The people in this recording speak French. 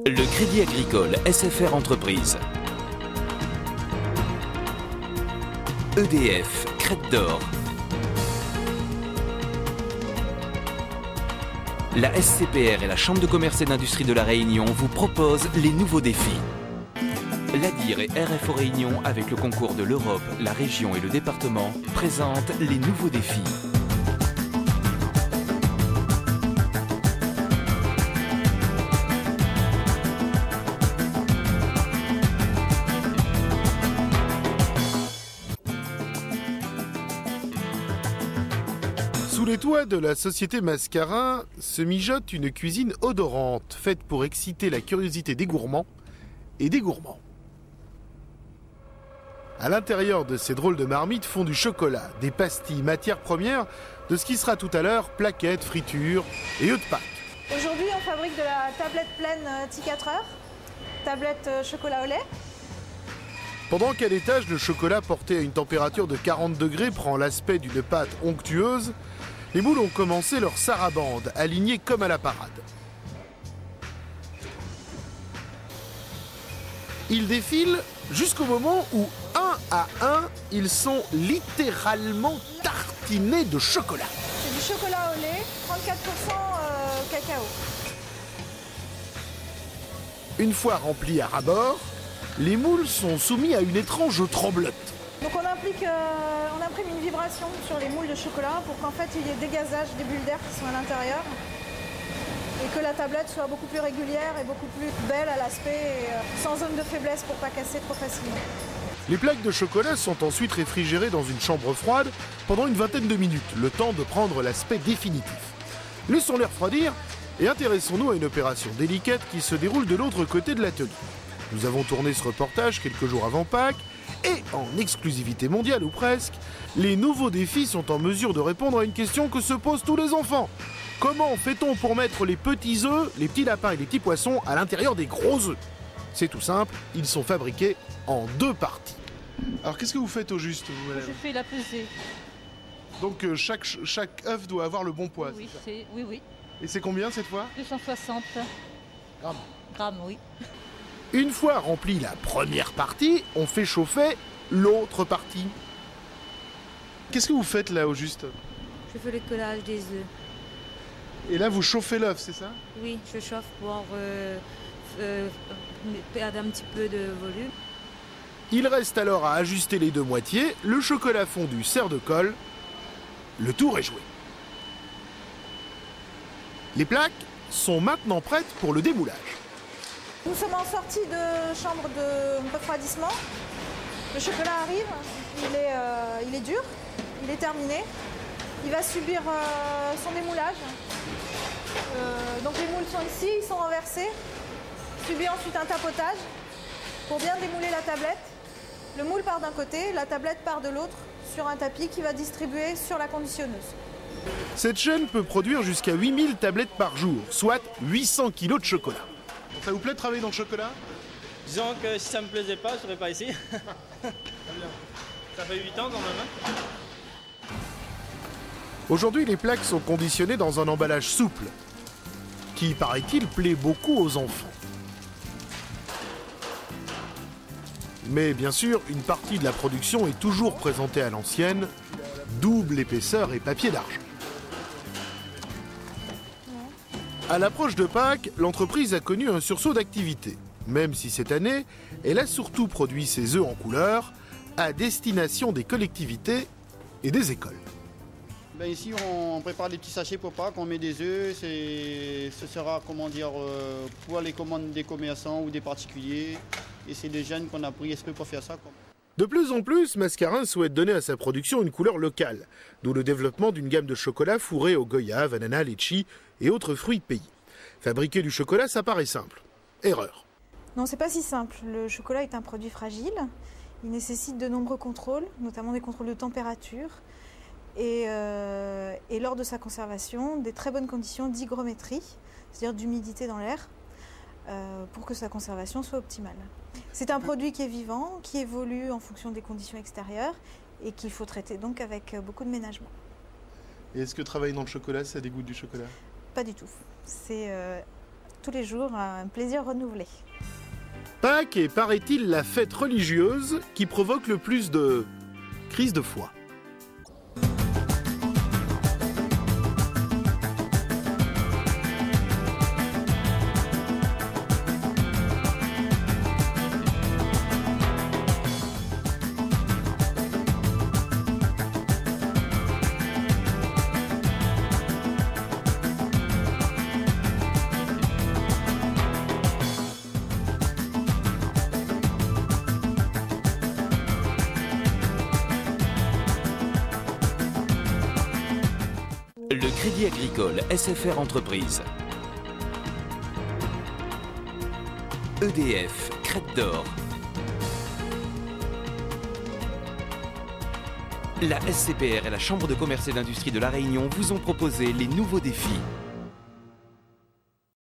Le Crédit Agricole SFR Entreprise. EDF, Crête d'Or. La SCPR et la Chambre de commerce et d'industrie de La Réunion vous proposent les nouveaux défis. L'ADIR et RFO Réunion, avec le concours de l'Europe, la région et le département, présentent les nouveaux défis. Sous les toits de la société Mascarin se mijote une cuisine odorante, faite pour exciter la curiosité des gourmands et des gourmands. À l'intérieur de ces drôles de marmites font du chocolat, des pastilles, matières premières de ce qui sera tout à l'heure plaquettes, fritures et œufs de Pâques. Aujourd'hui, on fabrique de la tablette pleine T4 heures, tablette chocolat au lait. Pendant qu'à l'étage, le chocolat porté à une température de 40 degrés prend l'aspect d'une pâte onctueuse, les moules ont commencé leur sarabande, alignés comme à la parade. Ils défilent jusqu'au moment où, un à un, ils sont littéralement tartinés de chocolat. C'est du chocolat au lait, 34% cacao. Une fois remplis à ras-bord, les moules sont soumis à une étrange tremblote. Donc on imprime une vibration sur les moules de chocolat pour qu'en fait il y ait des gazages, des bulles d'air qui sont à l'intérieur et que la tablette soit beaucoup plus régulière et beaucoup plus belle à l'aspect et sans zone de faiblesse pour pas casser trop facilement. Les plaques de chocolat sont ensuite réfrigérées dans une chambre froide pendant une vingtaine de minutes, le temps de prendre l'aspect définitif. Laissons-les refroidir et intéressons-nous à une opération délicate qui se déroule de l'autre côté de l'atelier. Nous avons tourné ce reportage quelques jours avant Pâques et, en exclusivité mondiale ou presque, les nouveaux défis sont en mesure de répondre à une question que se posent tous les enfants. Comment fait-on pour mettre les petits œufs, les petits lapins et les petits poissons à l'intérieur des gros œufs? C'est tout simple, ils sont fabriqués en deux parties. Alors qu'est-ce que vous faites au juste, vous, madame? Je fais la pesée. Donc chaque œuf doit avoir le bon poids, Oui, c'est ça? oui. Et c'est combien cette fois? 260 grammes, oui. Une fois remplie la première partie, on fait chauffer l'autre partie. Qu'est-ce que vous faites là au juste? Je fais le collage des œufs. Et là vous chauffez l'œuf, c'est ça? Oui, je chauffe pour perdre un petit peu de volume. Il reste alors à ajuster les deux moitiés, le chocolat fondu sert de colle, le tour est joué. Les plaques sont maintenant prêtes pour le démoulage. Nous sommes en sortie de chambre de refroidissement. Le chocolat arrive, il est dur, il est terminé. Il va subir son démoulage. Donc les moules sont ici, ils sont renversés. Subit ensuite un tapotage pour bien démouler la tablette. Le moule part d'un côté, la tablette part de l'autre sur un tapis qui va distribuer sur la conditionneuse. Cette chaîne peut produire jusqu'à 8000 tablettes par jour, soit 800 kg de chocolat. Ça vous plaît de travailler dans le chocolat? Disons que si ça me plaisait pas, je serais pas ici. Ça fait 8 ans quand même. Hein. Aujourd'hui, les plaques sont conditionnées dans un emballage souple, qui, paraît-il, plaît beaucoup aux enfants. Mais bien sûr, une partie de la production est toujours présentée à l'ancienne, double épaisseur et papier d'argent. À l'approche de Pâques, l'entreprise a connu un sursaut d'activité, même si cette année, elle a surtout produit ses œufs en couleur à destination des collectivités et des écoles. Ben ici, on prépare des petits sachets pour Pâques, on met des œufs, ce sera pour les commandes des commerçants ou des particuliers. Et c'est des jeunes qu'on a pris esprit pour faire ça. De plus en plus, Mascarin souhaite donner à sa production une couleur locale, d'où le développement d'une gamme de chocolat fourré au goyave, ananas, litchi et autres fruits de pays. Fabriquer du chocolat, ça paraît simple. Erreur. Non, c'est pas si simple. Le chocolat est un produit fragile. Il nécessite de nombreux contrôles, notamment des contrôles de température. Et lors de sa conservation, des très bonnes conditions d'hygrométrie, c'est-à-dire d'humidité dans l'air, pour que sa conservation soit optimale. C'est un produit qui est vivant, qui évolue en fonction des conditions extérieures et qu'il faut traiter donc avec beaucoup de ménagement. Et est-ce que travailler dans le chocolat, ça dégoûte du chocolat? Pas du tout. C'est tous les jours, un plaisir renouvelé. Pâques est, paraît-il, la fête religieuse qui provoque le plus de crises de foi. Le Crédit Agricole SFR Entreprise. EDF, Crête d'Or. La SCPR et la Chambre de commerce et d'industrie de La Réunion vous ont proposé les nouveaux défis.